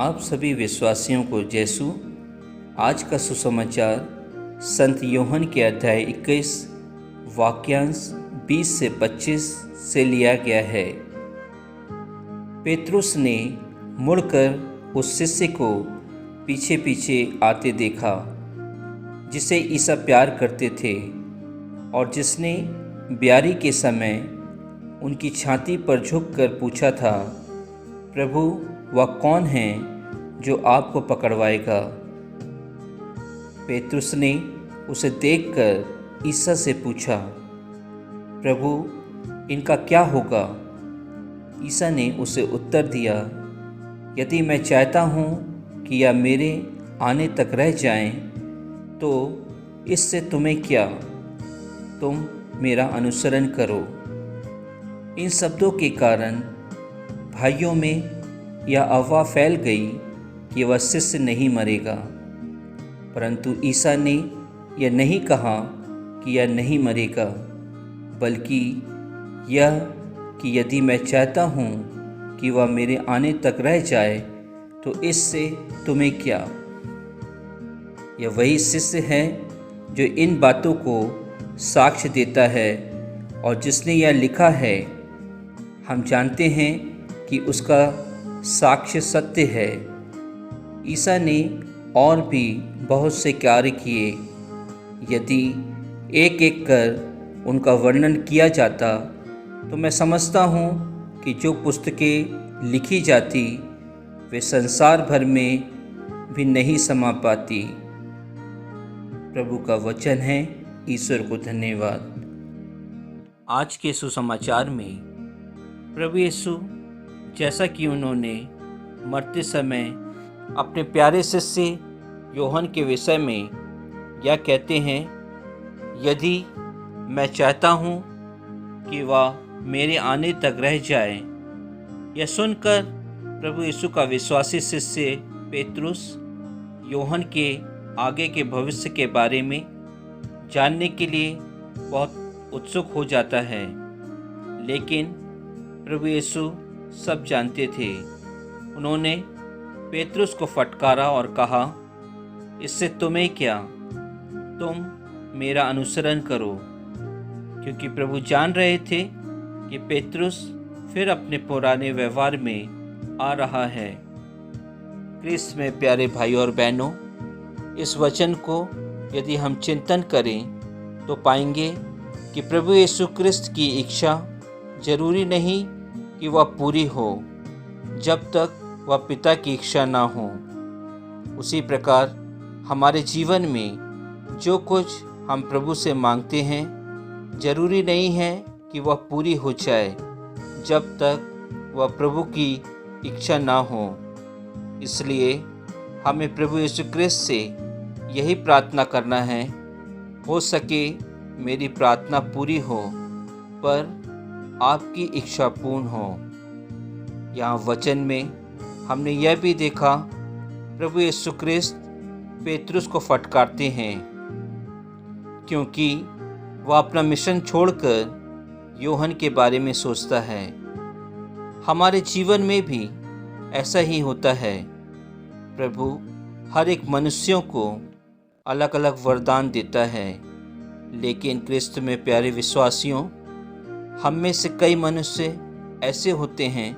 आप सभी विश्वासियों को जैसु आज का सुसमाचार संत यूहन्ना के अध्याय 21 वाक्यांश 20 से 25 से लिया गया है। पेतरुस ने मुड़कर उस शिष्य को पीछे पीछे आते देखा जिसे ईसा प्यार करते थे और जिसने ब्यारी के समय उनकी छाती पर झुककर पूछा था, प्रभु वह कौन है जो आपको पकड़वाएगा। पेतरुस ने उसे देखकर ईसा से पूछा, प्रभु इनका क्या होगा। ईसा ने उसे उत्तर दिया, यदि मैं चाहता हूँ कि यह मेरे आने तक रह जाएं, तो इससे तुम्हें क्या, तुम मेरा अनुसरण करो। इन शब्दों के कारण भाइयों में यह अफवाह फैल गई कि वह शिष्य नहीं मरेगा, परंतु ईसा ने यह नहीं कहा कि यह नहीं मरेगा, बल्कि यह कि यदि मैं चाहता हूँ कि वह मेरे आने तक रह जाए तो इससे तुम्हें क्या। यह वही शिष्य है जो इन बातों को साक्ष्य देता है और जिसने यह लिखा है। हम जानते हैं कि उसका साक्ष्य सत्य है। ईसा ने और भी बहुत से कार्य किए। यदि एक एक कर उनका वर्णन किया जाता तो मैं समझता हूँ कि जो पुस्तकें लिखी जाती वे संसार भर में भी नहीं समा पाती। प्रभु का वचन है। ईश्वर को धन्यवाद। आज के सुसमाचार में प्रभु यीशु जैसा कि उन्होंने मरते समय अपने प्यारे शिष्य यूहन्ना के विषय में यह कहते हैं, यदि मैं चाहता हूँ कि वह मेरे आने तक रह जाए। यह सुनकर प्रभु यीशु का विश्वासी शिष्य पेतरुस यूहन्ना के आगे के भविष्य के बारे में जानने के लिए बहुत उत्सुक हो जाता है, लेकिन प्रभु यीशु सब जानते थे। उन्होंने पेतरुस को फटकारा और कहा, इससे तुम्हें क्या, तुम मेरा अनुसरण करो। क्योंकि प्रभु जान रहे थे कि पेतरुस फिर अपने पुराने व्यवहार में आ रहा है। क्रिस्त में प्यारे भाई और बहनों, इस वचन को यदि हम चिंतन करें तो पाएंगे कि प्रभु यीशु क्रिस्त की इच्छा जरूरी नहीं कि वह पूरी हो जब तक वह पिता की इच्छा ना हो। उसी प्रकार हमारे जीवन में जो कुछ हम प्रभु से मांगते हैं जरूरी नहीं है कि वह पूरी हो जाए जब तक वह प्रभु की इच्छा ना हो। इसलिए हमें प्रभु यीशु क्रिस्त से यही प्रार्थना करना है, हो सके मेरी प्रार्थना पूरी हो पर आपकी इच्छा पूर्ण हो। यहाँ वचन में हमने यह भी देखा, प्रभु यीशु क्रिस्त पेतरुस को फटकारते हैं क्योंकि वह अपना मिशन छोड़कर यूहन्ना के बारे में सोचता है। हमारे जीवन में भी ऐसा ही होता है। प्रभु हर एक मनुष्यों को अलग अलग वरदान देता है, लेकिन क्रिस्त में प्यारे विश्वासियों, हम में से कई मनुष्य ऐसे होते हैं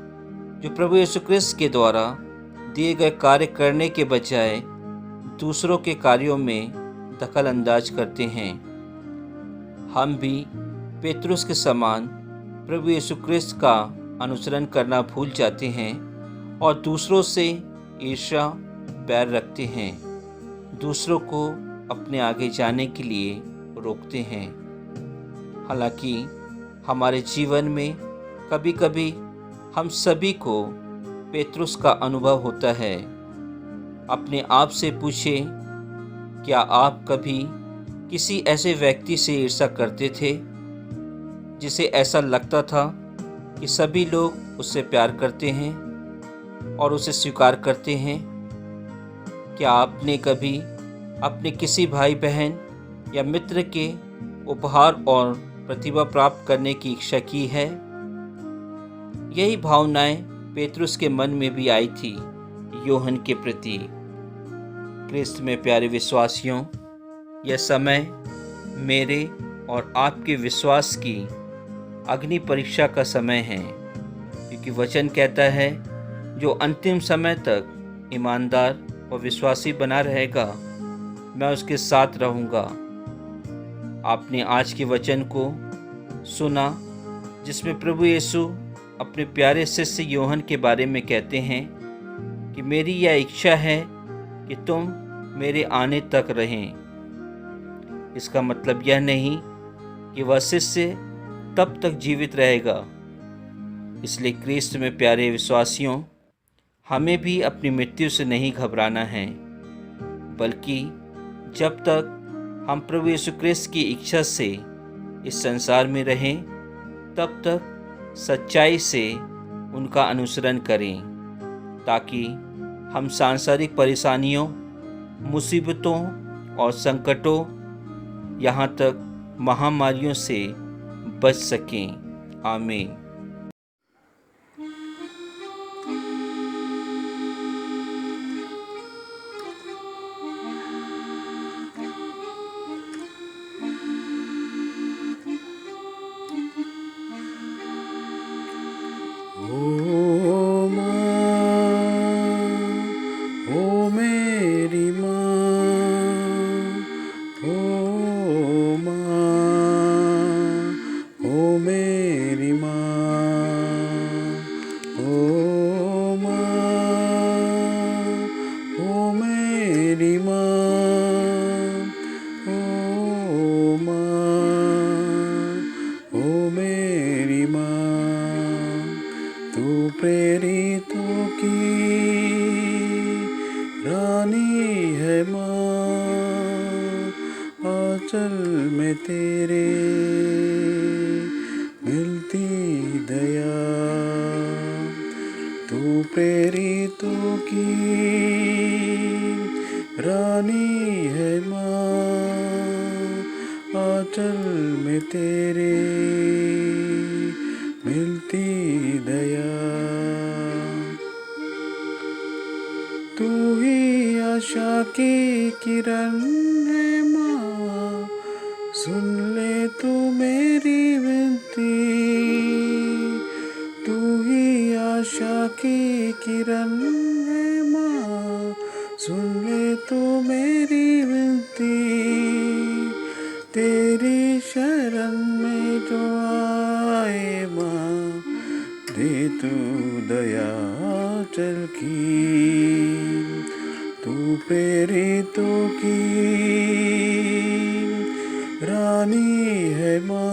जो प्रभु यीशु क्रिस्त के द्वारा दिए गए कार्य करने के बजाय दूसरों के कार्यों में दखल अंदाज करते हैं। हम भी पेतरुस के समान प्रभु यीशु क्रिस्त का अनुसरण करना भूल जाते हैं और दूसरों से ईर्ष्या बैर रखते हैं, दूसरों को अपने आगे जाने के लिए रोकते हैं। हालांकि हमारे जीवन में कभी कभी हम सभी को पेतरुस का अनुभव होता है। अपने आप से पूछें, क्या आप कभी किसी ऐसे व्यक्ति से ईर्ष्या करते थे जिसे ऐसा लगता था कि सभी लोग उससे प्यार करते हैं और उसे स्वीकार करते हैं? क्या आपने कभी अपने किसी भाई बहन या मित्र के उपहार और प्रतिभा प्राप्त करने की इच्छा की है? यही भावनाएं पेतरुस के मन में भी आई थी। योहन के प्रति। क्रिस्त में प्यारे विश्वासियों, यह समय मेरे और आपके विश्वास की अग्नि परीक्षा का समय है, क्योंकि वचन कहता है जो अंतिम समय तक ईमानदार और विश्वासी बना रहेगा, मैं उसके साथ रहूँगा। आपने आज के वचन को सुना, जिसमें प्रभु यीशु अपने प्यारे शिष्य योहन के बारे में कहते हैं कि मेरी यह इच्छा है कि तुम मेरे आने तक रहें। इसका मतलब यह नहीं कि वह शिष्य तब तक जीवित रहेगा। इसलिए क्रिस्त में प्यारे विश्वासियों, हमें भी अपनी मृत्यु से नहीं घबराना है, बल्कि जब तक हम प्रभु यीशु क्रिस्त की इच्छा से इस संसार में रहें, तब तक सच्चाई से उनका अनुसरण करें, ताकि हम सांसारिक परेशानियों, मुसीबतों और संकटों, यहाँ तक महामारियों से बच सकें। आमीन। ओ मेरी माँ, ओ मेरी माँ, ओ मेरी माँ, ओ मेरी माँ, तू प्रेरितों की रानी है माँ, आंचल में तेरे मिलती दया। तू प्रेरितों की रानी है माँ, आंचल में तेरे मिलती दया। तू ही आशा की किरण है माँ, सुन ले तू मेरी विनती। तू ही आशा की किरण है माँ, सुन ले तू मेरी विनती। तेरी शरण में जो आए माँ, दे तू दया चल की। तू प्रेरितों की रानी है माँ,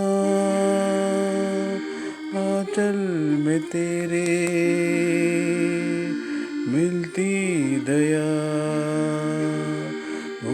आंचल में तेरे मिलती दया। ओ